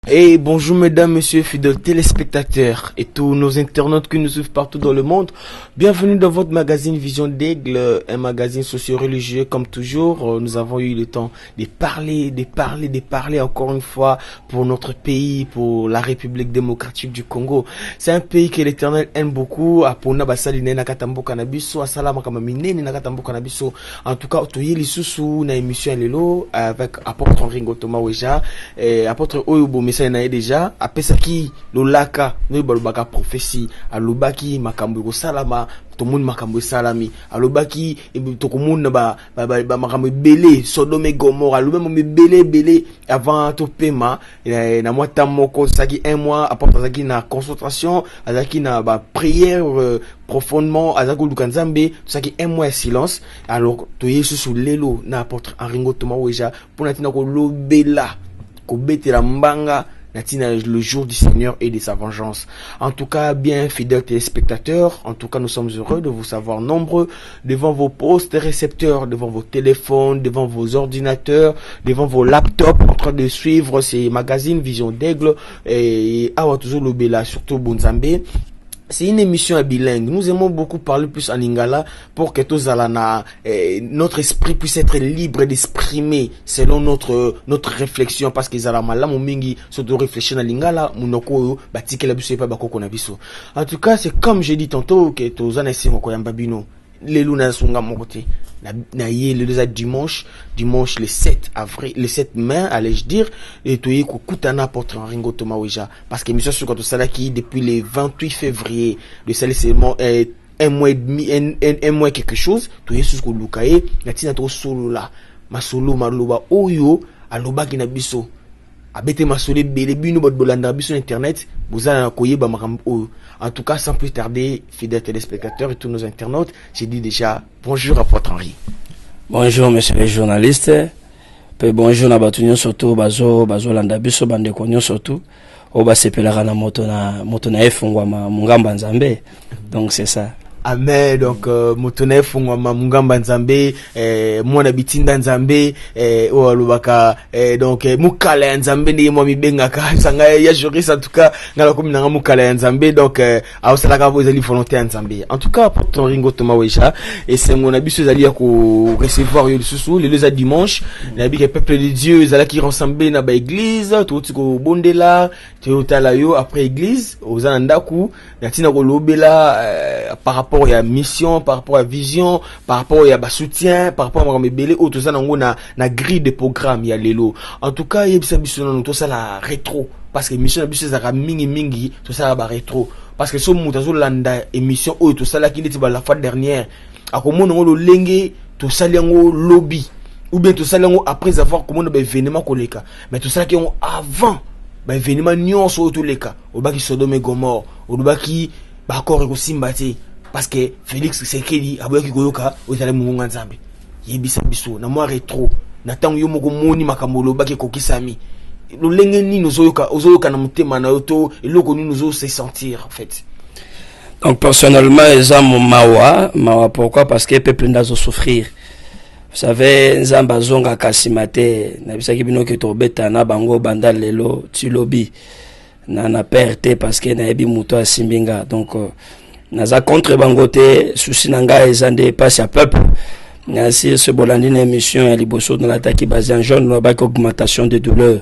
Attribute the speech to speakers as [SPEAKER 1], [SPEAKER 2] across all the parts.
[SPEAKER 1] Et bonjour mesdames, messieurs, fidèles téléspectateurs et tous nos internautes qui nous suivent partout dans le monde. Bienvenue dans votre magazine Vision d'Aigle, un magazine socio-religieux comme toujours. Nous avons eu le temps de parler encore une fois pour notre pays, pour la République démocratique du Congo. C'est un pays que l'Éternel aime beaucoup. En tout cas, toye lisusu na émission lelo avec apôtre Ringo Thomas Weja et apôtre Oyubo message na déjà apesaki lolaka no balobaka prophétie alobaki makambo ko salama to monde makambo salami alobaki to ko monde ba makambo belé Sodome Gomorrhe alobaki belé avant to paiement na mois moko saki un mois apôtre saki na concentration azaki na ba prière profondément azako lukanzambe saki un mois silence alors to yesu sous lelo na apôtre Ringo Thomas Weja pour natina ko lobela ko betela mbanga natina le jour du Seigneur et de sa vengeance. En tout cas, bien fidèles téléspectateurs, en tout cas nous sommes heureux de vous savoir nombreux devant vos postes récepteurs, devant vos téléphones, devant vos ordinateurs, devant vos laptops en train de suivre ces magazines Vision d'Aigle et Awatuzo Lobela surtout Bonzambe. C'est une émission bilingue. Nous aimons beaucoup parler plus en lingala pour que tous notre esprit puisse être libre d'exprimer selon notre réflexion parce que zala malamu mingi surtout réfléchir en lingala munoko batike la biso pas bako na biso. En tout cas, c'est comme j'ai dit tantôt que tous en essayer ko yamba bino. Les luna sunga mon côté. Na yé le dimanche le 7 avril, le 7 mai, allais-je dire, et toye ko kutana porte Ringo Thomas Weja parce que mission sur quand ça qui depuis le 28 février, le salaire c'est un mois et demi, un mois quelque chose, toye sur ko lukaye, na tina to solo là, ma solo maloba oyo aloba ki na biso. Abete masole bele bino bot bolanda biso internet, bozala na koyeba makambo oyo. En tout cas, sans plus tarder, fidèles téléspectateurs et tous nos internautes, j'ai dit déjà bonjour à Apôtre Henri.
[SPEAKER 2] Bonjour monsieur les journalistes. Bonjour na batunyo surtout bazo landa biso bande konyo surtout. Oba sepelaka na moto na efungwama mungamba nzambe. Donc c'est ça.
[SPEAKER 1] Amen. Donc motone fungwama mungamba nzambe mwana bitinda nzambe o alobaka donc mukala nzambe ndi mo mibengaka sanga ya juriste en tout cas ngala komi na mukala nzambe donc aosalaka vo ezali volonté nzambe. En tout cas pour ton Ringo Thomas Weja et c'est mon abiso ezali ya ko recevoir yo lisusu le leza dimanche na bi que peuple de Dieu ezala ki rassemblé na ba église tout ko bondela to tala yo après église ozana ndaku na tina ko lobela par rapport à mission, par rapport à vision, par rapport à soutien, par rapport à mes ou tout ça na grille de programme ya lelo. En tout cas, il y a tout ça la rétro parce que mission na biso za mingi tout ça la rétro parce que so mutazo landa émission ou tout ça là qui était la fois dernière akomono lo lenge tout ça lango lobby ou bien tout ça lango après avoir comment ba événement koleka mais tout ça qui ont avant ba événement nyonso tout les cas au baki Sodome Gomorrhe au baki ba corps ko simbati parce que Félix Sekeli aboyaki koyoka ozala mungu nzambe yebisa biso na moi rétro na tango yo moko moni makamolo baki kokisami lo lenge ni ozoyoka na mutema na yoto eloko ni nous se sentir en fait.
[SPEAKER 2] Donc personnellement eza mon mawa pourquoi parce que peuple ndazo souffrir. Vous savez nzamba zonga kasimate na bisaki bino ke to beta na bango banda lelo tilobi na perte parce que na yebi muto asimbinga donc naza contre bangote souci nanga ezande passe à peuple nasi ce bolandine émission ya liboso dans l'attaque basée en jaune no bak augmentation de douleur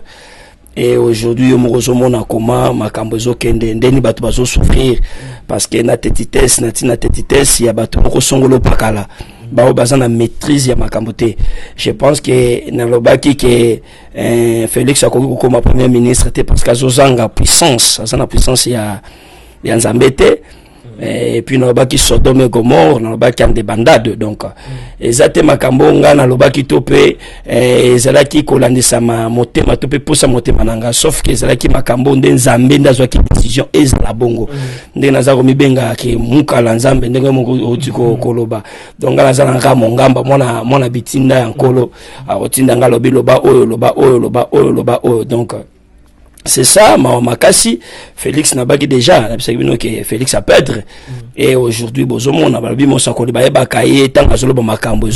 [SPEAKER 2] et aujourd'hui yo mozo mona koma makambo zo kende ndeni bato bazo souffrir parce que na tetitesse ya bato moko songolo pakala bao bazana maîtrise ya makambote. Je pense que na lobaki que Félix akoki comme premier ministre parce que azozanga puissance azana puissance ya nzambete. Et puis na lobaki Sodome Gomorrhe na lobaki en débandade donc ezate makambo nga na lobaki tope ezalaki kolandisa motema tope posa motema nanga sauf que ezalaki makambo nde nzambe ndazwaki décision ezala bongo nde naza komibenga ke mukala nzambe ndenge moko otiko koloba donc nga naza nga mongamba mwana bitinda ya nkolo otinda nga lobi loba oyo donc c'est ça, Makassi, Félix n'a pas déjà, que Félix a perdre. Et aujourd'hui, on a vu mon sacco de Bakaye, tant à Zolo Makambo,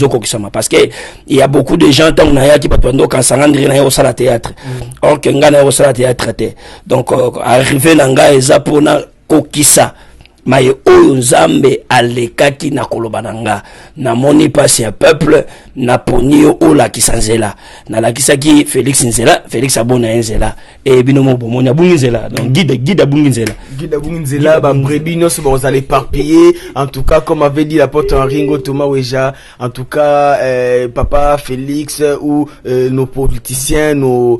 [SPEAKER 2] parce que il y a beaucoup de gens, tant qu'on a qui peuvent quand ça rentre au salle théâtre. Or, que Ngana au salle théâtre. Donc, arrivé Nanga et Zapona, Kokisa. Maye oyo nzambe alekaki na kolobananga na moni pasi ya peuple na poni o la kisanzela na la kisaki Félix Nzela Félix abona Nzela et binomo bomoni abungi Nzela donc guide abungi Nzela
[SPEAKER 1] ba brebino se bon aller éparpiller en tout cas comme avait dit l'apôtre Henri Thomas Weja en tout cas papa Félix ou nos politiciens nos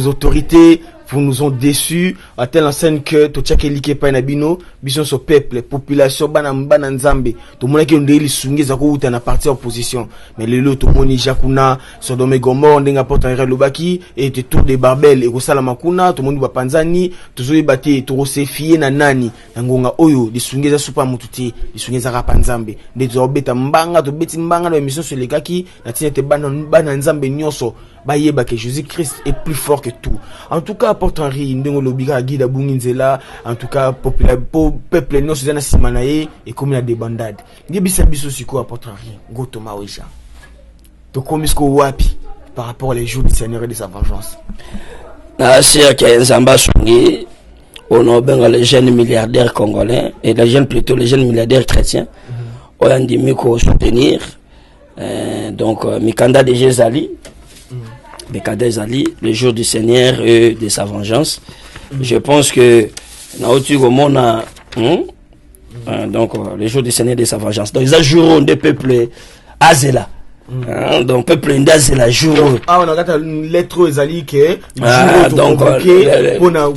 [SPEAKER 1] autorités vous nous ont déçus à telle enseigne que tout ça qui est pas nabino bison so peuple population bana nzambe tout monde qui ndeli sungi za ko uta na parti opposition mais lelo tout moni jakuna Sodome Gomorrhe ndenga porta Lobaki et tout des barbel et ko sala makuna tout monde ba panzani toujours bati to se fier na nani ngonga oyo disungi za super mututi disungi za kapanzambe ndezo beta mbanga to beti mbanga na émission sur les gaki na tinete bana nzambe nyonso bayeba que Jésus-Christ est plus fort que tout. En tout cas, apporte Henri ndongo lobika guide Bunginzela, en tout cas peuple non suzana simanaye et comme la débandade. Ngibisa biso siko apporte Henri Thomas Weja. To komisko wapi par rapport aux jours du Seigneur et de sa vengeance.
[SPEAKER 2] Na sia ke nzamba songi on a ben les jeunes milliardaires congolais et les jeunes milliardaires chrétiens. On a dit miko soutenir donc Mikanda de Jézali Bekadé Zali, le jour du Seigneur et de sa vengeance. Je pense que donc le jour du Seigneur et de sa vengeance. Donc ils ajouteront des peuples Azela. Donc peuple d'Azela jour.
[SPEAKER 1] Ah on a une lettre Zali que
[SPEAKER 2] donc
[SPEAKER 1] on a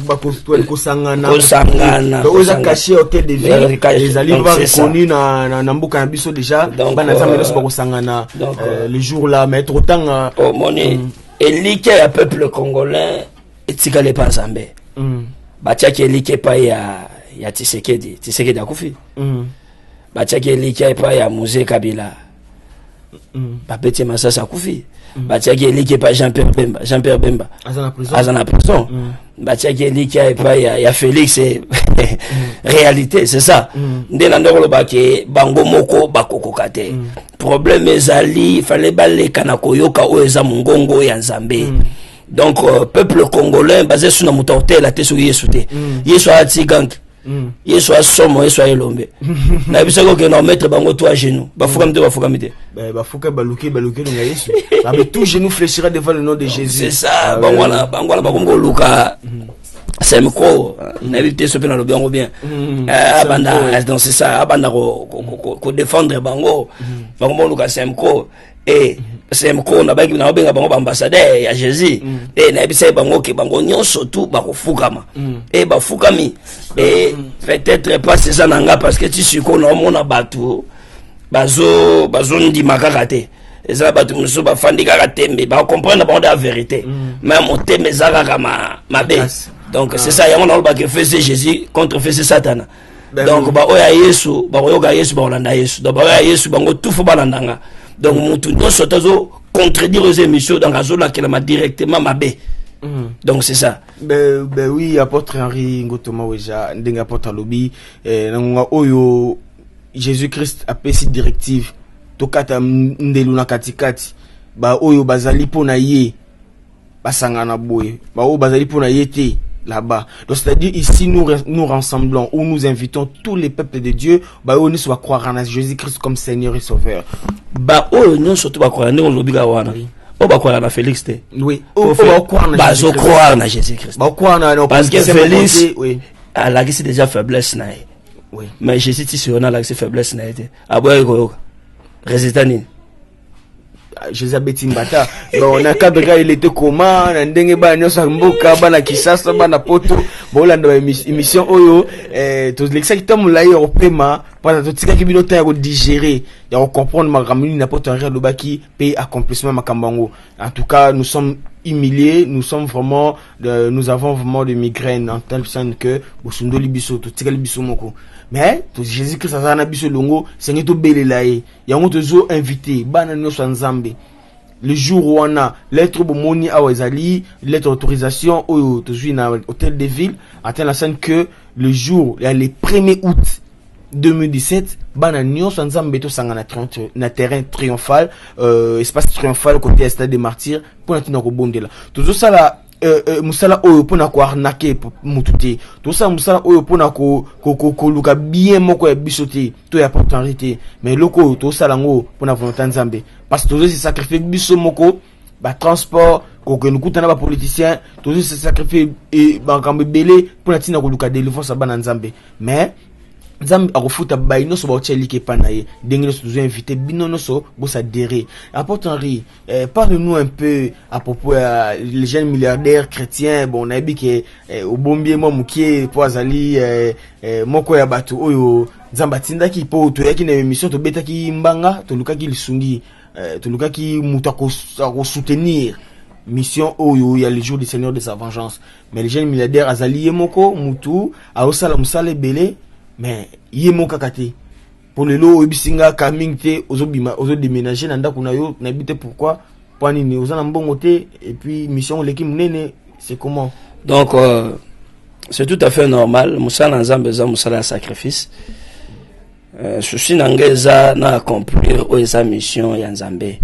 [SPEAKER 1] kosangana on a caché hôtel de ville les Ali va reconnu na mboka na biso déjà bana nzambe loso bakosangana le jour là mais trop temps
[SPEAKER 2] Elike ya peuple congolais etikale pa Nzambe. Batiaki elike pa ya Tshisekedi akufi. Batiaki elike pa ya Mouzé Kabila. Babeti Masasa akufi. Batiaki elike pa Jean-Pierre Bemba. Azana prison. Batiaki elike pa ya Félix réalité, c'est ça. Ndena ndolo bake bango moko bakokoka te. Problème ezali fallait baleka na koyoka o eza mungongo ya Nzambe. Donc peuple congolais basé sur na mutorte la te so Yesu te. Yesu a tigank. Yesu a somo Yesu a elombe. Na bisako ke na mettre bango toi à genoux. Bafuka mite.
[SPEAKER 1] Bafuka baluki nga Yesu. Mais tout genou fléchira devant le nom de Jésus.
[SPEAKER 2] C'est ça. Bangwana bakongo luka. C'est micro, n'habitez ce pénal bien ou bien. Donc c'est ça, abanda ko défendre bango. Bango luka c'est micro et c'est micro na baki na benga bango ambassadeur ya Jésus. Et na bisa bango ke bango nyonso tout ba ko fukama. Et ba fukami et peut-être pas c'est ça nanga parce que tu suis ko na mona batu bazo ndi makakate. Et ça batu muso ba fandi kaka tembe ba comprendre ba la vérité. Même on tembe zaka ma base. Donc c'est ça, on a le faisait Jésus contre faisait Satan. Donc bah oya Yesu, bah oya Yesu, bah olanda Yesu. Donc bah oya Yesu, bah on tout faut balandanga. Donc mon tout non sotazo contredire aux émissions dans la zone qui m'a directement mabé. Donc c'est ça.
[SPEAKER 1] Ben oui, apôtre Henri Thomas Weja, ndenge apôtre lobby, nanga oyo Jésus-Christ a pris cette directive. Tokata ndeluna katikati, bah oyo bazali pona ye, basangana boye, bah oyo bazali pona yete. Là-bas. Donc c'est-à-dire ici nous rassemblons ou nous invitons tous les peuples de Dieu bah on soit croire en Jésus-Christ comme Seigneur et Sauveur.
[SPEAKER 2] Bah nous surtout pas croire en l'obiga wana. On va croire en Félix té.
[SPEAKER 1] Oui. On va croire en
[SPEAKER 2] Jésus-Christ. Bah croire en Jésus-Christ.
[SPEAKER 1] Bah croire en
[SPEAKER 2] parce que Félix oui. A la c'est déjà faiblesse na. Oui. Mais Jésus si on a la faiblesse na été. Aboye ko. Résultat ni
[SPEAKER 1] Jésus Betimbata bon na kadra il était comment na ndenge ba nyosa mboka bana kisasa bana poto bolanda ba émission oyo to l'exactement mulai européma para to tika ki binota ya digérer ya comprendre makamuni na poto en lobaki pe accomplissement makambango. En tout cas nous sommes humiliés, nous sommes vraiment nous avons vraiment des migraines en telle sorte que bosundoli biso to tika biso moko. Mais to Jésus-Christ azana biso longo sengi to belelaye yango tozo invité bana nyoso nzambe le jour où on a lettre bomoni à Wazali, lettre d'autorisation au na hôtel de ville, atteint la scène que le jour, le 1er août 2017, bana nyonso nzambe to sanga na terrain triomphal, espace triomphal côté stade des martyrs pour natina ko bondela. Toujours ça là musala oyo pona ko arnaquer mututé. Tout ça musala oyo pona ko luka bien moko ya bisoté, to ya opportunité. Mais loko to ça lango pona volonté nzambe. Parce que toujours c'est sacrifier biso moko ba transport ko nous kutana ba politicien, toujours c'est sacrifier et ba kambe belé pona tina ko luka délivrance bana nzambe. Mais Nzambe akofuta bayi noso ba otchelike panaye dengue noso nous invité bino noso bossa déré. Apôtre Henri, parle-nous un peu à propos les jeunes milliardaires chrétiens. Bon, on a dit que au bombier mo mukie po azali moko ya batu oyo Nzamba tinda ki po to yaki na émission to beta ki mbanga to luka ki lisungi to luka ki mutako soutenir mission oyo ya le jour du Seigneur de sa vengeance. Mais les jeunes milliardaires azali yemoko mutu a osala musale belé. Mais yemo kakate pour le lot bisinga coming te ozobima ozo déménager na ndako na yo na bité pourquoi pani ni ozana mbongo te et puis mission l'équipe nene c'est comment
[SPEAKER 2] donc c'est tout à fait normal musala nzambe za musala sacrifice souci nangeza na accomplir eza mission ya nzambe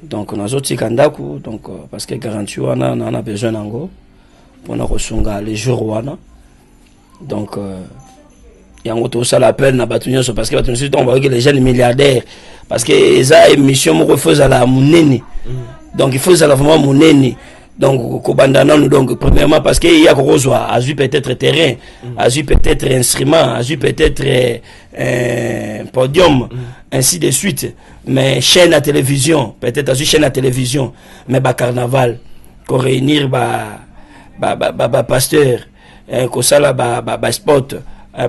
[SPEAKER 2] donc nazoti kandako donc parce que garantie wana on a besoin nango pour na kosunga les jours wana donc yango to ça l'appel na batunyo parce que batunyo on va que les jeunes milliardaires parce que ça émission mo faisait la munene donc il faut ça vraiment munene donc ko bandana nous donc premièrement parce que il y a kozwa a vu peut-être terrain a vu peut-être instrument a vu peut-être podium ainsi de suite mais chaîne à télévision peut-être a vu chaîne à télévision mais ba carnaval ko réunir ba pasteur ko sala ba sport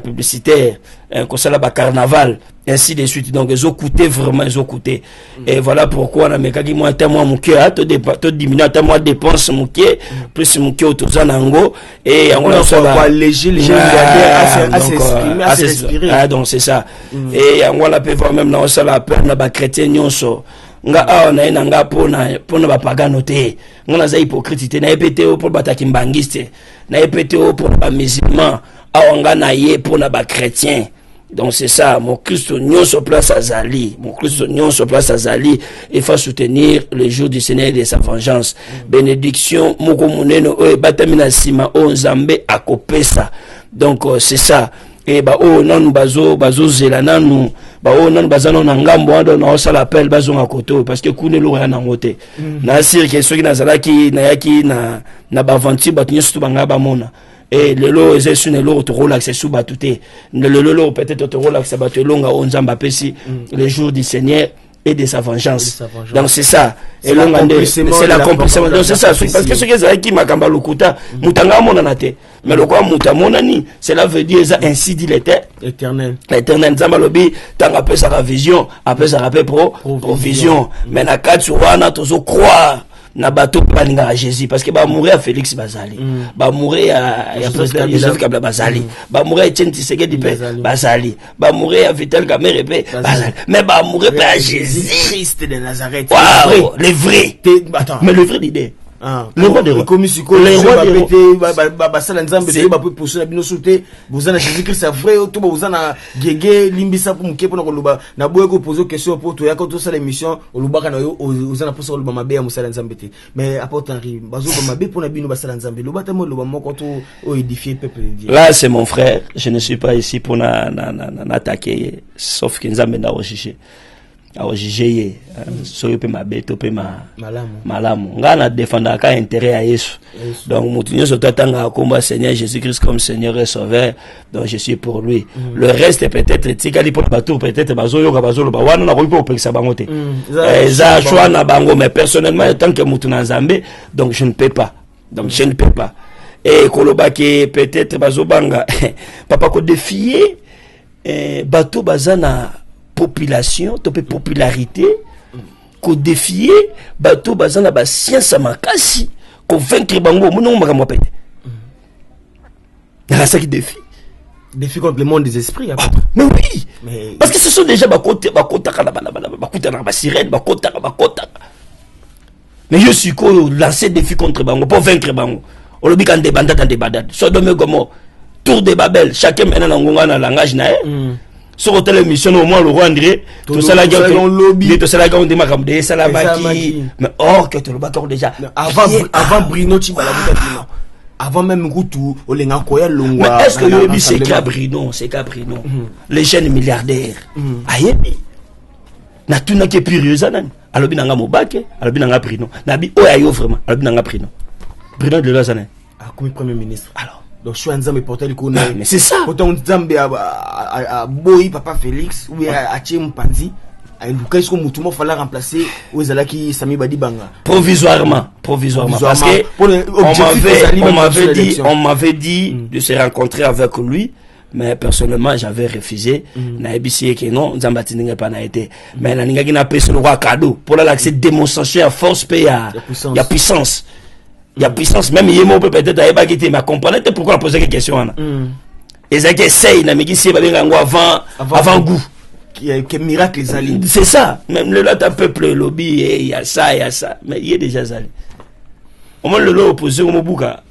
[SPEAKER 2] publicitaire, un carnaval, ainsi de suite. Donc, ils ont coûté vraiment, ils ont coûté. Et voilà pourquoi on a mis moi un mois mon cœur, tout diminuer un mois dépense mon cœur, plus mon cœur autour d'ango et on a
[SPEAKER 1] pas léger les gens à s'exprimer.
[SPEAKER 2] Donc c'est ça. Et on la peut voir même dans ça la peur na ba chrétien nyonso. Nga aona ina nga pona ba pagano te. Ngona za hypocrite na epete pour bataki mbangiste. Na epete pour ba musulman. Aonga na ye pona ba chrétien. Donc c'est ça, mon Christ union sur place à Zali. Mon Christ union sur place à Zali. Il faut soutenir le jour du Seigneur et de sa vengeance. Bénédiction, moko muneno o batamina sima o nzambe akopesa. Donc c'est ça. Et bah oh non bazo zelana nous bah oh non bazano na ngambo ando na osala appel bazo ngakoto parce que kune lo ya na ngote. Na sir que ceux qui na zalaki na yaki na bavanti batunyo surtout banga ba mona. Et le lot est sur le lot to relax sous batouté. Le lot peut-être to relax batouté longa on nzamba pesi le jour du Seigneur et de sa vengeance. Donc c'est ça. Et c'est l'accomplissement. Donc c'est ça. Parce que ce que c'est qui makamba lokuta mutanga mona nate. Mais le quoi mutamonani, cela veut dire ça ainsi dit
[SPEAKER 1] l'éternel.
[SPEAKER 2] L'éternel nzamba lobi tanga pesa la vision, après ça rappelle provision. Mais na katsu wana tozo croire na bateau balinga à Jésus parce que ba mourir à Félix Bazali ba mourir à président Joseph Kabila Bazali ba mourir à Etienne Tshisekedi Bazali ba mourir à Vital Kamerhe Bazali mais ba mourir à Jésus
[SPEAKER 1] Christ de Nazareth.
[SPEAKER 2] Waouh, le vrai. Mais le vrai l'idée. Le roi des rois.
[SPEAKER 1] Le roi des rois. Basala nzambe de ba pour cela bino sauter vous en Jésus Christ c'est vrai tout vous en gege limbisa pour muke pour koloba na boye ko poser question pour to yako to ça l'émission olubaka na yo vous en pour ça oluba mabe ya musala nzambe te mais apporte Henri bazo ba mabe pour na bino basala nzambe lobata mo loba moko to o édifier peuple de Dieu.
[SPEAKER 2] Là c'est mon frère, je ne suis pas ici pour attaquer sauf que nzambe na rechercher awojije soyo pe mabeto pe malamu ngana défendre ka intérêt à Yesu. Donc mutunyo sotanga komba Seigneur Jésus-Christ comme Seigneur et Sauveur, donc je suis pour lui. Le reste peut-être tikali pour bateau peut-être bazoyo ka bazolo ba wana na ko pour pekisa bango te za choix na bango mais personnellement tant que mutuna nzambe donc je ne peux pas. Donc je ne peux pas. Et koloba ke peut-être bazobanga papa ko défier bateau bazana population, topé popularité, qu'on défier, bateau bazana ba science makasi, qu'on vaincre bango, mon makambo pète. Il y a ça qui défie.
[SPEAKER 1] Défi contre le monde des esprits.
[SPEAKER 2] Mais oui. Parce que ce sont déjà bakota na sirène, bakota. mais je suis lancé défi contre bango pour vaincre bango on le dit quand des bandades Sodome Gomorrhe tour de Babel chacun maintenant ngonga na langage na sur hôtel émission au moins le roi André tout ça là lobby tout ça là on dit makam de salamaki mais or que tout le bateau déjà
[SPEAKER 1] avant Bruno Tibalabuta avant même Goutou Olenga Koya Longwa
[SPEAKER 2] mais est-ce que c'est Cabrino les jeunes milliardaires ayebi na tuna ke puriosa nan alobi nanga mobake alobi nanga Bruno nabi oya yo vraiment alobi nanga Bruno de la zane
[SPEAKER 1] comme premier ministre
[SPEAKER 2] alors
[SPEAKER 1] donc je suis un Nzambe porteur du coup
[SPEAKER 2] mais c'est ça
[SPEAKER 1] autant Nzambe à Boy papa Félix ou à Tchim Panzi à Nduka est-ce que Moutouma fallait remplacer ou Zalaki Sami Badi Banga
[SPEAKER 2] provisoirement parce que on m'avait dit de se rencontrer avec lui. Mais personnellement, j'avais refusé. Na ebisi que non, Nzambati n'inga pas na été. Mais na ninga kina pèse le roi cadeau pour l'accès démonstration à force paye à puissance. Il y a puissance. Même Yemo peut peut-être à Ebagité, mais comprenez pourquoi on pose des questions. Et ça qui essaye, na migi si avant goût.
[SPEAKER 1] Que miracle les alliés.
[SPEAKER 2] C'est ça. Même le lot un peuple lobby, il y a ça. Mais il y a déjà ça. Au moins le lot opposé au Mobuka,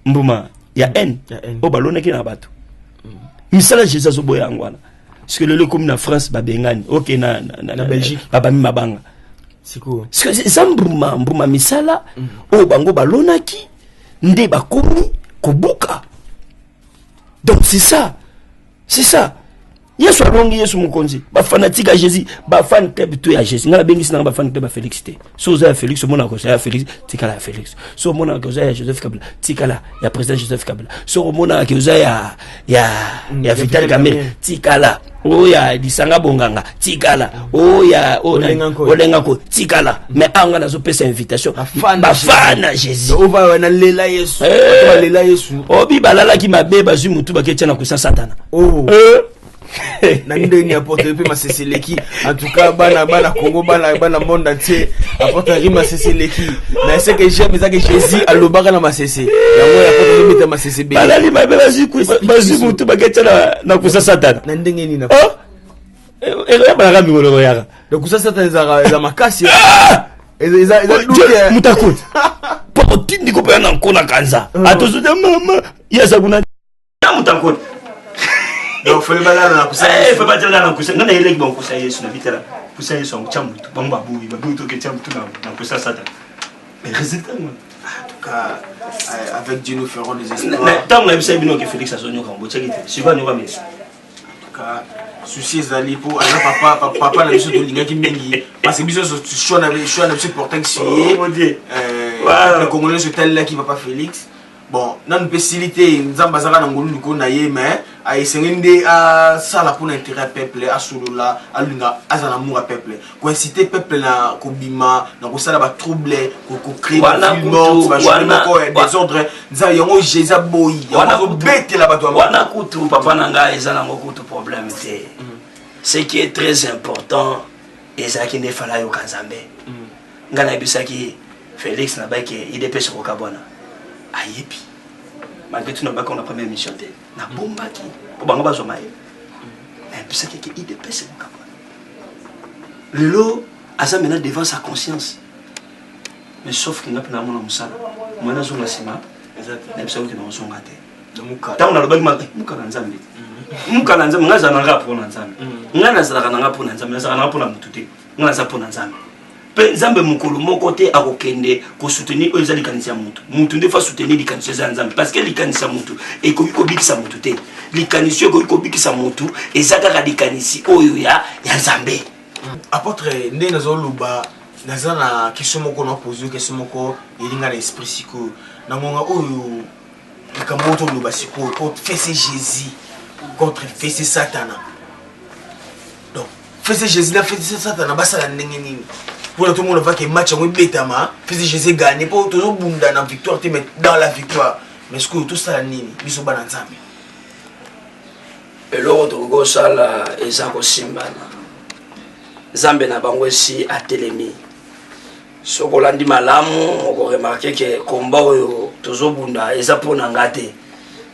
[SPEAKER 2] Mbouma, il y a haine. Au ballon qui n'a pas tout. Misala Jésus Zoboya ngwana. Parce que le comme na France babengani. OK na
[SPEAKER 1] Belgique.
[SPEAKER 2] Baba mi mabanga.
[SPEAKER 1] C'est quoi?
[SPEAKER 2] Parce que ça mbuma misala o bango balonaki nde bakomi kobuka. Donc c'est ça. Yesu alongi Yesu mukonzi. Ba fanatique à Jésus, ba fan club tout à Jésus. Ngala bengi sina ba fan club ba Félix té. So za Félix mona ko za Félix tikala Félix. So mona ko za Joseph Kabila tikala ya président Joseph Kabila. So mona ko za ya Vital Kamerhe tikala. O ya disanga bonganga tikala. O ya olenga ko tikala. Mais anga na zo pesa invitation. Ba fan à Jésus.
[SPEAKER 1] O va na lela Yesu. O lela Yesu.
[SPEAKER 2] Obi balala ki mabe bazu mutu ba ketcha na kusa satana.
[SPEAKER 1] Oh. Na ndenge apporter pe maseseleki en tout cas bana Congo bana monde entier apporter rima seseleki na ce que j'aime ça que Jésus alobaka na masese yango apporter meta masese be
[SPEAKER 2] balali mabe bazu mutu baketcha na kusa satana
[SPEAKER 1] na ndenge nini na
[SPEAKER 2] ya bana kambi ngolo yaka
[SPEAKER 1] donc kusa satana za makasi eza
[SPEAKER 2] mutakut pour tindi ko pe na nkona kanza atozo de mama yasa kuna mutakut
[SPEAKER 1] donc faut le balala na kusa
[SPEAKER 2] faut pas dire na kusa ngana ile bon kusa Yesu na bitela kusa Yesu on chamu tu bamba babu to ke chamu tu na kusa satan mais résultat en
[SPEAKER 1] tout cas avec Dieu nous ferons des espoirs
[SPEAKER 2] mais tant on a vu bino que Félix a sonné quand bocha kite suba ni mais
[SPEAKER 1] en tout cas souci zali pour papa na biso to linga ki mengi parce que biso so na biso porter que c'est le Congolais ce tel là qui va pas Félix. Bon, nan facilité nzamba zaka na ngolu ko na ye mais ay sengende a sala pour l'intérêt peuple a solola a lunga azana mu peuple ko inciter peuple na ko bima na ko sala ba trouble ko créer mort ba jouer ko désordre nza yango Jésus boy yango bête la bato
[SPEAKER 2] wana kutu papa nanga ezana ngokutu problème té ce qui est très important ezaki ne fala yo kanzambe ngana bisaki Félix na ba ke IDPS ko kabona ayebi malgré tout na première mission te na bomba ki po bango bazo maye mais puis ça qui IDPS ko kabona lelo asa maintenant devant sa conscience mais sauf qu'il n'a pas mon musala moi na zonga sima exact na bisa que na zonga te muka ta on a le bag muka na nzambe muka na nzambe ngaza na rapport na nzambe ngana zala na rapport na nzambe na rapport na mututé ngana za pour na nzambe pe nzambe mukulu moko te akokende ko soutenir oza likanisa mutu nde fa soutenir likanisa za nzambe parce que likanisa mutu e ko bikisa mutu te likanisa ko bikisa mutu ezaka ka likanisi oyo ya nzambe
[SPEAKER 1] apôtre nde nazo luba nazana question moko na poser question moko elinga na esprit siko na ngonga oyo likamoto luba siko contre fesse Jésus contre fesse Satana donc fesse Jésus na fesse Satana basala ndenge nini pour tout le monde va que match en betama fils Jésus gagner pour tout le monde dans la victoire te mettre dans la victoire mais ce que tout ça nini biso bana nzambe
[SPEAKER 2] eloko togo sala ezako simbana nzambe na bango si atelemi soko landi malamu oko remarquer que combat oyo tozobunda eza pona ngate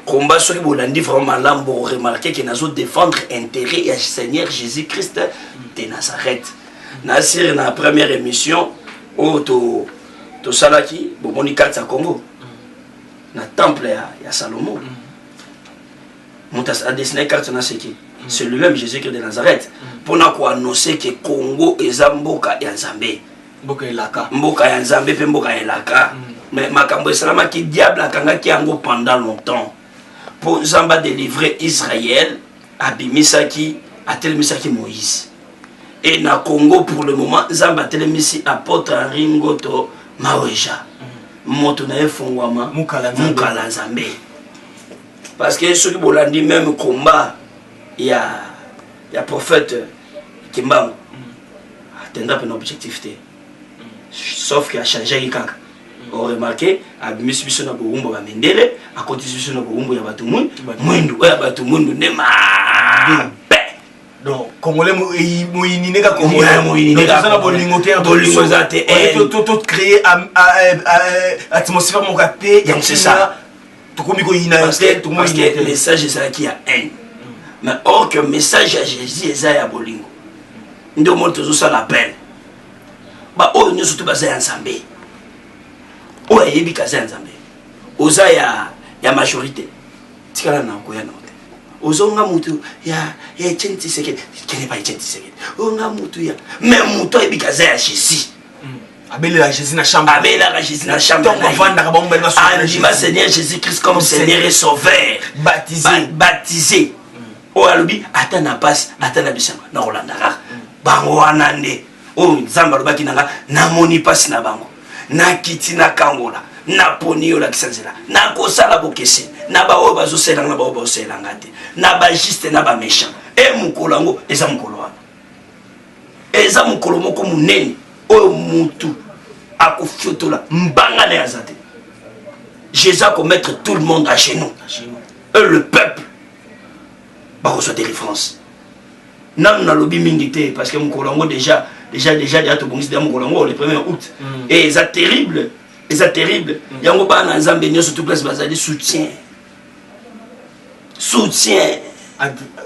[SPEAKER 2] combat soki bolandi vraiment malamu bo remarquer que nazo défendre intérêt ya Seigneur Jésus-Christ de Nazareth. Nasir na première émission auto to salaki bomoni carte ya Congo na temple ya Salomon montas a dessiné carte na seki c'est lui-même Jésus-Christ de Nazareth pour annoncer que Congo est mboka ya Nzambe mboka ya Nzambe pe mboka ya Elaka mais makambo salama ki diable akangaki yango pendant longtemps pour Nzamba délivrer Israël abimisaki atelmisaki Moïse et na Congo pour le moment Nzamba atelemisi apôtre Henri Ngoto Maweja moto na efongwama mukala Nzambe parce que ceux qui bolandi même combat il y a prophète Kimbangu atteindra un objectif sauf qu'il a changé kaka on remarqué abimisi biso na boumbo ba mendele a continué biso na boumbo ya batu mwindu ya batu mwindu nema
[SPEAKER 1] donc congolais moyini neka congolais moyini neka ça na bolingo te tout créer atmosphère mon capé
[SPEAKER 2] donc c'est ça
[SPEAKER 1] tout comme ko ina
[SPEAKER 2] parce que le message c'est ça qui a haine mais or que message à Jésus est ya bolingo ndo monte zo ça l'appel ba o nyo surtout baza ya Nzambe o yebi kaza Nzambe oza ya majorité tikala na ko ya note ozonga mutu ya chenti sekete kene ba chenti sekete onga mutu ya mais mutu yebi kaza ya Jésus
[SPEAKER 1] abeli la Jésus na chambre
[SPEAKER 2] donc
[SPEAKER 1] vanda ka bombe na
[SPEAKER 2] so Seigneur Jésus-Christ comme Seigneur et Sauveur baptisé o alobi ata na passe ata na bisanga na Rolanda bango wana nde o Nzamba lobaki nanga na moni passe na bango na kiti na kangola na poni yo la kisanzela na kosala bokese na ba o bazo selanga ba o ba selanga te na ba juste na ba méchant e mukolango eza mukolo wana eza mukolo moko munene o mutu akufiotola mbanga na yazate Jésus a mettre tout le monde à genoux et le peuple ba reçoit des références nan na lobi mingité parce que mukolango déjà to bongisi de mukolango le 1er août et c'est terrible yango ba na Nzambe nyoso tout place bazali soutien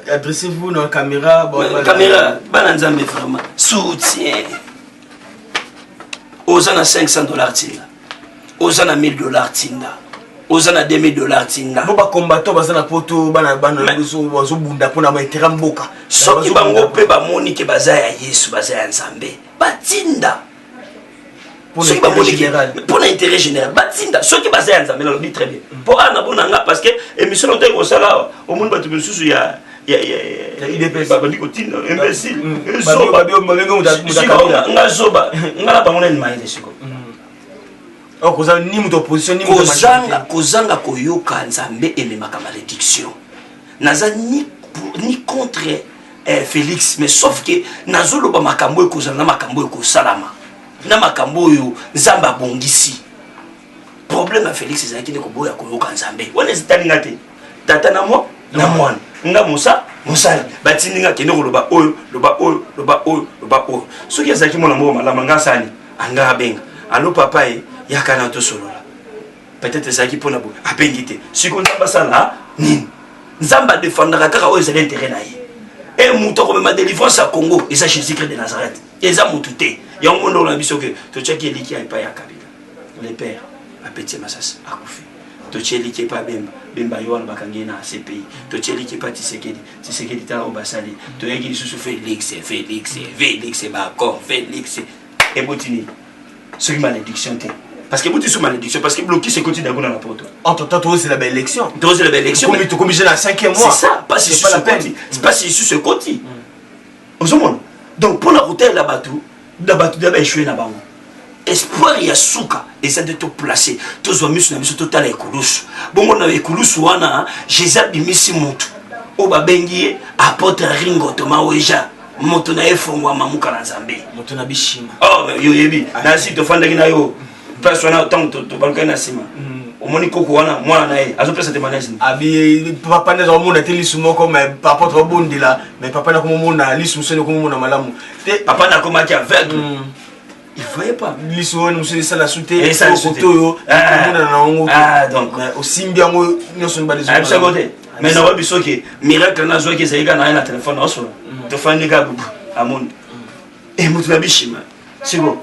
[SPEAKER 1] adressez-vous dans la caméra
[SPEAKER 2] ba na Nzambe vraiment soutien osana $500 tinda osana $1000 tinda osana $2000 tinda
[SPEAKER 1] bo ba combattant bazana poto bana bazo bunda pona ba intérêt mboka
[SPEAKER 2] soki bango pe ba moni ke baza ya Yesu baza ya Nzambe batinda pour l'intérêt général batinda soki baza ya Nzambe lobi très bien pour ana bonanga parce que émission longtemps ko sala au monde batu besusu ya IDPS ba ndiko tinda imbécile soba nga zoba nga la bango ni maile siko
[SPEAKER 1] kozanga ni muto opposition ni
[SPEAKER 2] muto kozanga koyoka Nzambe elemaka malédiction naza ni contre Félix mais sauf que nazoloba makambo ekozala na makambo ekosalama na makambo oyo Nzambe abongisi problème à Félix ezalaki ndeko boya koyoka Nzambe wana ezitalinga te tata na moi na mwana nga musali batindinga kende koloba oyo loba soki ezalaki mwana moko malama nga sani anga abenga allo papa yakana to solola peut-être ezalaki mpona boye abengi te siko Nzambe asala nini Nzambe adefendaka kaka oyo ezali intérêt na ye e mutu akomema délivrance ya Congo eza Jésus-Christ de Nazareth eza mutu te yango ndo na biso ke totiaki eliki ya epai ya Kabila le père apetie masasi akufi totie eliki epai bemba yo wana bakangi na CPI totie eliki epai Tshisekedi tala obasali toyaki lisusu Félix bako Félix ebotini soki malédiction te parce que vous malédiction parce que bloquer c'est continue dans la porte
[SPEAKER 1] entre temps c'est la belle élection
[SPEAKER 2] mais
[SPEAKER 1] tu commis dans 5e mois
[SPEAKER 2] c'est ça pas si sur ce côté c'est pas si sur ce côté au monde donc pour la route la bateau d'abord échoué na bango espoir ya suka essaie de te placer tous misu na biso total ekulusu bongo na ekulusu wana Jésus bimisi mutu o babengi apôtre Ringo Thomas Weja moto na efongwa mamuka na Nzambe
[SPEAKER 1] moto na bishima
[SPEAKER 2] oh yo yebi na si to fandaki na yo persona tant to balka na sima omoni koko wana mwana na ye azo pesa témoignage
[SPEAKER 1] abi papa na zo mona te lisu moko mais papa trop bondila mais papa na ko mona lisu so ko mona malamu
[SPEAKER 2] te papa na ko maki aveugle il voyait pas
[SPEAKER 1] lisu wona musu ça la souté photo yo donc aussi bien ngo nyoso mbali zo
[SPEAKER 2] mais na wabi soki miracle na zo ki zaika na na téléphone oso to fandi ka bubu amonde et mutu na bishima c'est bon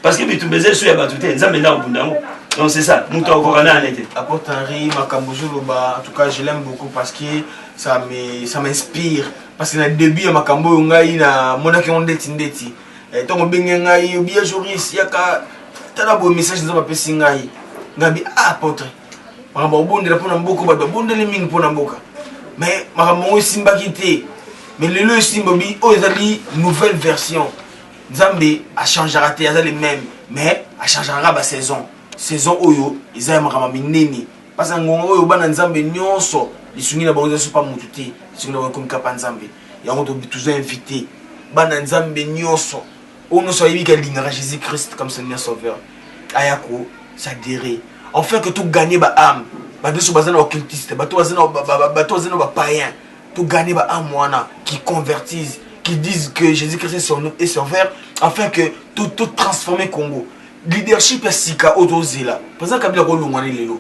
[SPEAKER 2] parce que bitu baiser sur ya batute nzambe na obundango. Donc c'est ça, nous t'en corona en été.
[SPEAKER 1] Apporte Henri Makambozo Loba, en tout cas je l'aime beaucoup parce que ça m'inspire. Parce que dans le début ya Makambo ngai na monaki on ndeti ndeti. Tant on benga ngai bien joris yaka tala bo message nzamba pesi ngai. Ngabi apôtre. Makambo bonde la pona mboko ba bonde le mingi pona mboka. Mais makambo simba kité. Mais le simba bi o ezali nouvelle version. Nzambe a changé raté les mêmes mais a changé la saison. Saison oyo izaya makama minene parce que ngongo oyo bana nzambe nyonso lisungi na bango so pa mututi lisungi na bango kapa nzambe yango to bituza invité bana nzambe nyonso ono so yibika lingara Jésus Christ comme Seigneur Sauveur ayako s'adhérer en fait que tout gagner ba âme ba biso bazana occultiste ba to bazana ba païen tout gagner ba âme wana qui convertissent qui disent que Jésus Christ est sauveur afin que tout transformer Congo. Leadership ya sika otozela président Kabila ko longwani lelo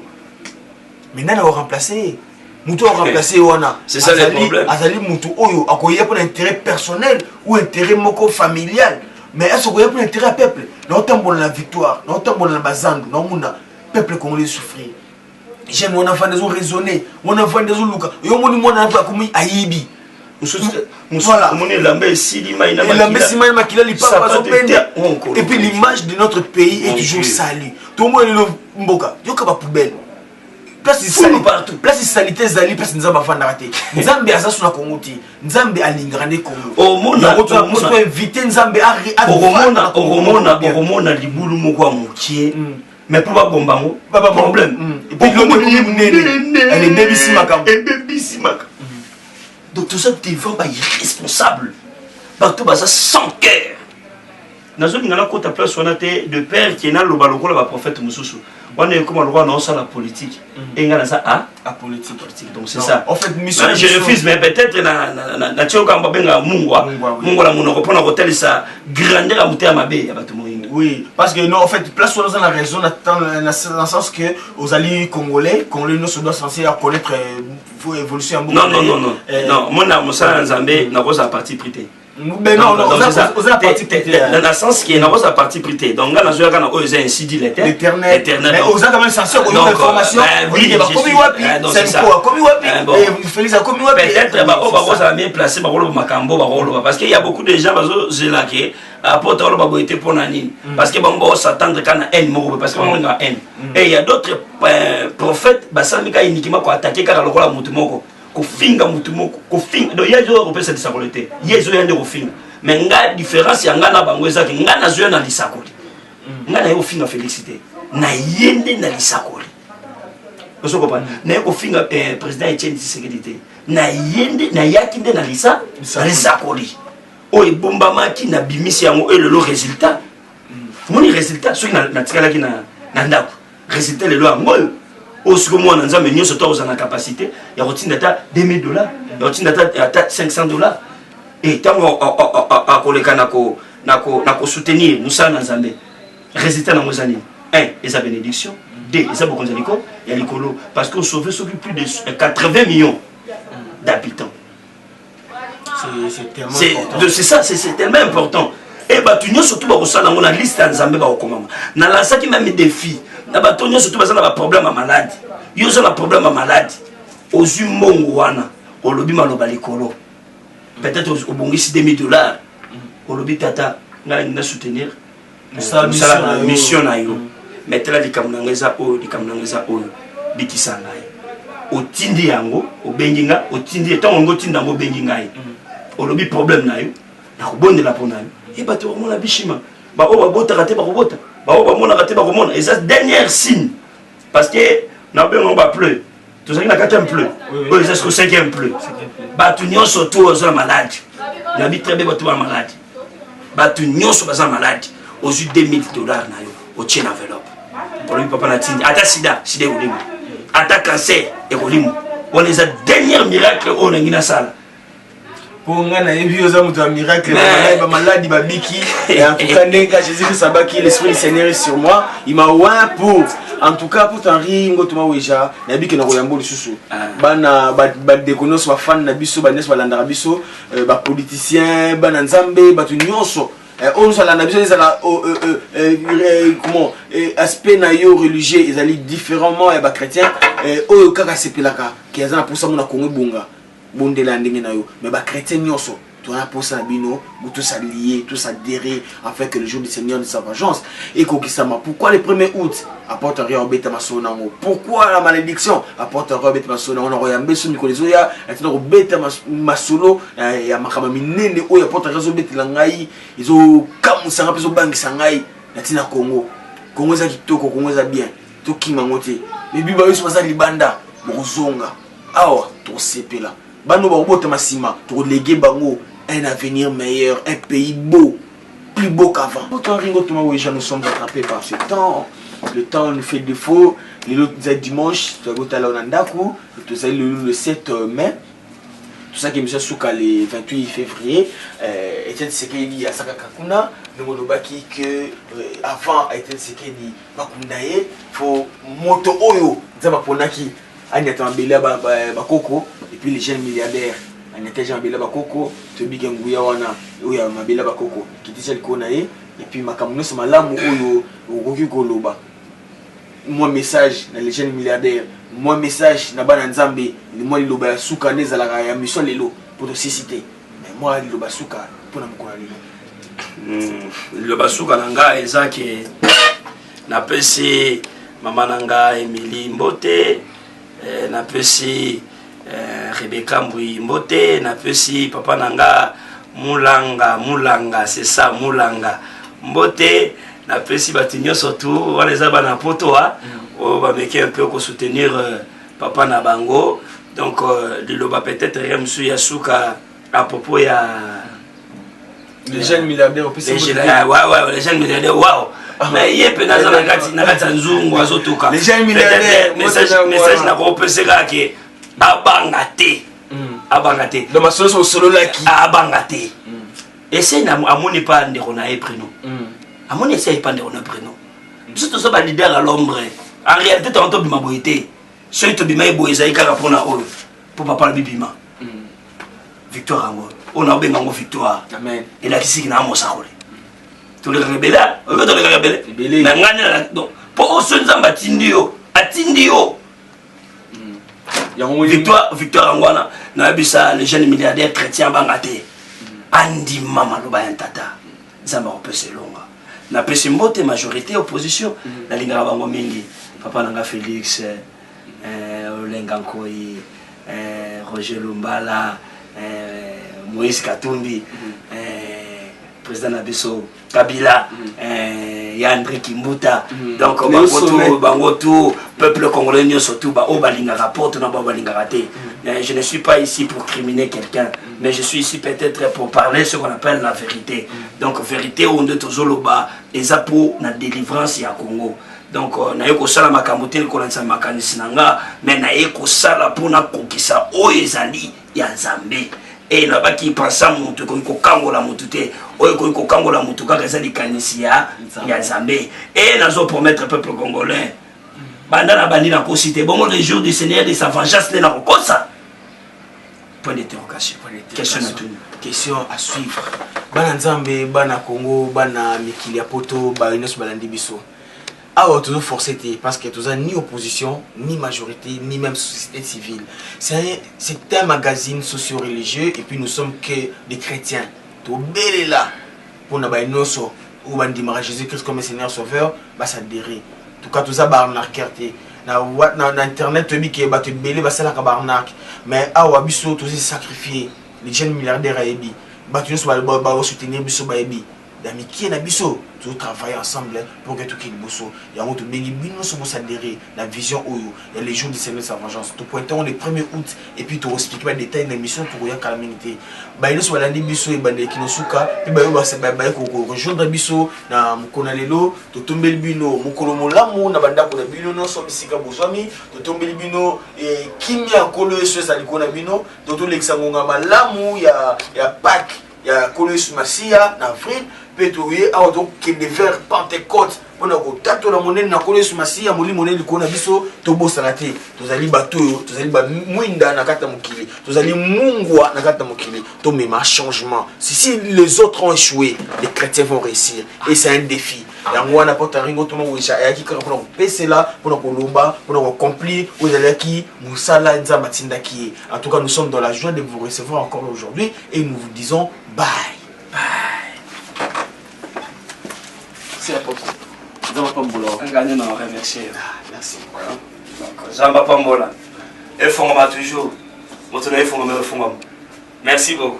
[SPEAKER 1] mais nana va remplacer muto va remplacer wana
[SPEAKER 2] c'est ça le problème
[SPEAKER 1] azali mutu oyo akoya pour intérêt personnel ou intérêt moko familial mais est-ce qu'on a pour intérêt peuple non tambo la victoire non tambo la bazandu non muna peuple congolais souffrir j'aime on a fait des raisonner on a fait des luka yo moni mona pa komi ayibi
[SPEAKER 2] voilà.
[SPEAKER 1] Et puis l'image de notre pays est toujours salie. Tout le monde est mboka. Yo kaba poubelle. Place partout. Place salité zali place nzamba fanda raté. Nzambe azasu na Congo ti. Nzambe alingrane Congo.
[SPEAKER 2] Au monde
[SPEAKER 1] on inviter Nzambe à
[SPEAKER 2] Romona libulu moko a moutier. Mais pour pas bombango, pas problème.
[SPEAKER 1] Et puis elle est baby simaka.
[SPEAKER 2] Donc tout ça devant pas irresponsable. Bateau basa sans cœur. Nazo ngana kota place on a de père qui est na lobaloko la prophète Mususu. On est comme le roi non ça la politique. Et ngana ça
[SPEAKER 1] à politique.
[SPEAKER 2] Donc c'est ça.
[SPEAKER 1] En fait mission
[SPEAKER 2] je refuse mais peut-être na tioka mbabenga mungwa. Mungwa la monoko pona hotel ça grandeur à monter à mabe ya bato moinga.
[SPEAKER 1] Oui, parce que non en fait place on a la raison dans le sens que aux alliés congolais nous se doit censé connaître évolution en
[SPEAKER 2] non mon mosala nzambe na kosa parti prité.
[SPEAKER 1] Mais non, on a parti prité.
[SPEAKER 2] Dans le sens qui est na kosa parti prité. Donc là na zoya kana oyo ainsi dit
[SPEAKER 1] l'éternel. Mais aux a quand même censé avoir une information. Oui, comme wapi, c'est quoi comme wapi. Félix a comme wapi.
[SPEAKER 2] Peut-être ba o ba kosa bien placé ba kolo makambo ba kolo parce qu'il y a beaucoup de gens bazo zelaké apporter le baboité pour nani parce que bango s'attendre kana haine moko parce que bango nga haine. Et il y a d'autres prophètes basamika uniquement ko attaquer car lokola mutu moko. Kofinga mutu moko kofinga do yezo ko pesa disakolete yezo yande kofinga mais nga différence ya nga na bango ezaki nga na zo na lisakoli nga na yo finga félicité na yende na lisakoli oso ko na yo kofinga président Etienne Tshisekedi na yende na yakinde na lisakoli o ebombamaki na bimisi yango le résultat moni résultat so na tikala ki na ndako résultat le lo ngol au second mois, nous avons surtout la capacité. Il y a $2000, il y a $500. Et tant qu'on soutenir, nous sommes dans un résultat dans nos années. 1, les bénédictions. 2, les beaucoup de il y a l'écolo. Parce qu'on sauve plus de 80 millions d'habitants.
[SPEAKER 1] C'est tellement important.
[SPEAKER 2] C'est ça, c'est tellement important. Et bah, tu n'as surtout pas dans la liste de Zambé. Dans la salle qui m'a mis des filles. Na batonyo surtout bazana ba problème à maladie. Yo zo na problème à maladie. Ozu mongo wana, olobi maloba likolo. Peut-être au bongisi $2000. Olobi tata ngala soutenir
[SPEAKER 1] ça
[SPEAKER 2] mission na yo. Metela likamnangeza o bikisa ngai. Otindi yango, obenginga, otindi etongo tinda ngo benginga. Olobi problème na yo. Na kobondela pona yo. Et bato mo la bishima. Ba o ba bota raté ba robota. Et ça dernier signe parce que n'a pas pleu tout ça qui n'a qu'un pleu oui c'est ce que cinquième pleu bah tu n'y surtout aux malades il habite très bien tout malade bah tu n'y surtout aux malades aux $2000 na yo au tien enveloppe pour lui papa na tindi ata sida olimo ata cancer et olimo on les a dernier miracle on est na sala
[SPEAKER 1] pour ngana yebi oza mutu un miracle ba maladie ba biki et en tout cas ndenga Jésus sabaki l'esprit du Seigneur est sur moi il m'a oint pour en tout cas pour Henri ngotuma weja na biki na koyambo lisusu bana ba déconnoce ba fan na biso ba nes ba landa biso ba politicien bana nzambe ba tu nyonso on soit la biso ezala comment aspect na yo religieux ezali différemment et ba chrétien oyo kaka sepelaka ki azana pour ça mona kongo bunga bondela ndenge na yo mais ba chrétien nyonso tu as pour ça bino tout ça lié tout ça adhéré afin que le jour du Seigneur de sa vengeance et kokisama. Pourquoi le 1er août apporte rien au beta masonango? Pourquoi la malédiction apporte rien au beta masonango? On a besoin de connaître ya attendre au beta masolo ya makama minene o apporte rien au beta langai ils ont comme ça rappeler au bangi sangai na tina Congo Congo za kitoko Congo za bien to kimangote mais biba yo ça libanda mozonga awa to sepela bano ba obota masima to léguer bango un avenir meilleur, un pays beau, plus beau qu'avant. Autant Ringo Thomas Weja, nous sommes attrapés par ce temps. Le temps nous fait défaut. Les autres dimanche, tu as le 7 mai. Tout ça qui est M. Souka le 28 février. Etienne Sekedi à Sakakakuna. Nous avons dit que avant Etienne Sekedi Bakundaye, il faut moto oyo. Zabaponaki, Agnata Mbele Bakoko, et puis les jeunes milliardaires. Agnata Mbele Bakoko, Tobi Genguya Wana, Oya Mabela Bakoko, qui disait le Konae, et puis Makamuno Samalam Oyo, Ogoki Koloba. Moi message dans les jeunes milliardaires, moi message dans Bananzambe, moi Liloba Souka Nezala ya mission Lelo pour te citer. Mais moi Liloba Souka pour nous connaître.
[SPEAKER 2] Liloba Souka nanga ezaki na pesi mama nanga Emily Mbote, na pesi Rebecca Mbui Mbote, na pesi papa nanga Moulanga, c'est ça Moulanga Mbote. Na pesi batinyo surtout on les a na poto on va mettre un peu pour soutenir papa na bango donc Liloba peut-être rien monsieur Yasuka à propos ya
[SPEAKER 1] les jeunes milliardaires au PC
[SPEAKER 2] ouais les jeunes milliardaires waouh mais il peut dans la gati na gati nzungu azotoka
[SPEAKER 1] les jeunes milliardaires
[SPEAKER 2] message na ko peseka ke abangate
[SPEAKER 1] dans ma solo là qui
[SPEAKER 2] abangate et c'est na amoni pas ndeko na prénom amoni essaye pas de renommer prénom. Surtout ça va leader à l'ombre. En réalité, tu as entendu ma boïté. Ceux qui bima boïté, ils ont pour na ol pour papa le bibima. Victoire Ango. On a bien Ango victoire.
[SPEAKER 1] Amen.
[SPEAKER 2] Et là qui na mo saole. Tu les rebelles, on veut les rebeller. Na ngana donc pour osun zamba tindio, atindio. Victoire Angwana na bisa les jeunes milliardaires chrétiens bangaté. Andi mama lo ba tata. Zamba on peut se longa. Na pesi mbote majorité opposition na lingaka bango mingi papa nanga Félix Olenga Nkoi Roger Lumbala Moïse Katumbi président Nabiso Kabila Yandri Kimbuta donc bango tout peuple congolais surtout ba o balinga rapport na ba balinga raté. Je ne suis pas ici pour criminer quelqu'un, mais je suis ici peut-être pour parler ce qu'on appelle la vérité. Donc vérité on de tozoloba les apôts na délivrance ya Congo. Donc na yeko sala makambote ko lansa makanisi nanga mais na yeko sala pona kokisa o ezali ya Nzambe. Et là bas qui pense à mon truc ko kangola mutute o ko kangola mutuka ezali kanisi ya Nzambe. Et nazo promettre peuple congolais bandana bandi na ko citer bon le jour du Seigneur de sa vengeance na ko ça. Point d'interrogation.
[SPEAKER 1] Question à suivre. Bana Nzambe, bana Congo, bana Mikili Poto, Bainos Balandi Biso. Alors, toujours forcé parce que tu n'as ni opposition, ni majorité, ni même société civile. C'est un magazine socio-religieux et puis nous sommes que des chrétiens. Tu es là pour nous bainoso ou bandimara Jésus-Christ comme Seigneur Sauveur, bah ça dérit. En tout cas, tout ça barnarquerté. Na internet tu dis que bah tu belé bah c'est la barnarque. Mais ah wabiso tous ces sacrifiés. Les jeunes milliardaires à Ebi, tu nous soutenir Bisso Baebi. D'amis qui est Nabiso, tout travailler ensemble pour que tout qui est Bosso. Il y a un autre béni, nous sommes adhérés, la vision où il y a les jours du Seigneur de sa vengeance. Tout pointant le 1er août et puis tu expliques les détails de l'émission pour y avoir la calamité. Nous sommes allés Bisso et Bandé Kinosuka, puis nous rejoindre Bisso dans Mukonalelo, tu tombes le bino, Mukolomolamu, Nabanda Konabino, nous sommes ici à Bozami, tu tombes le bino et Kimia Kolo et Suez à l'Ikonabino, tu tombes l'examen Malamu, il y a Pâques. ya kolo Yesu Masia na avril pe toye awa donc que le vers Pentecôte on a ko tato la monene na kolo Yesu Masia moli monene ko na biso to bosana te tozali bato tozali ba mwinda na kata mokili tozali mungwa na kata mokili to mema changement si les autres ont échoué les chrétiens vont réussir et c'est un défi yango wana pota ringo to mo wisha ayaki kaka pona kopesela pona kolomba pona koaccomplir ozalaki musala nzamba tindaki en tout cas nous sommes dans la joie de vous recevoir encore aujourd'hui et nous vous disons bye bye. C'est l'apôtre Zamba Pambola.
[SPEAKER 2] Ngani na remercier.
[SPEAKER 1] Merci.
[SPEAKER 2] Donc Zamba Pambola. Et fongoma toujours. Moto na fongoma. Merci beaucoup.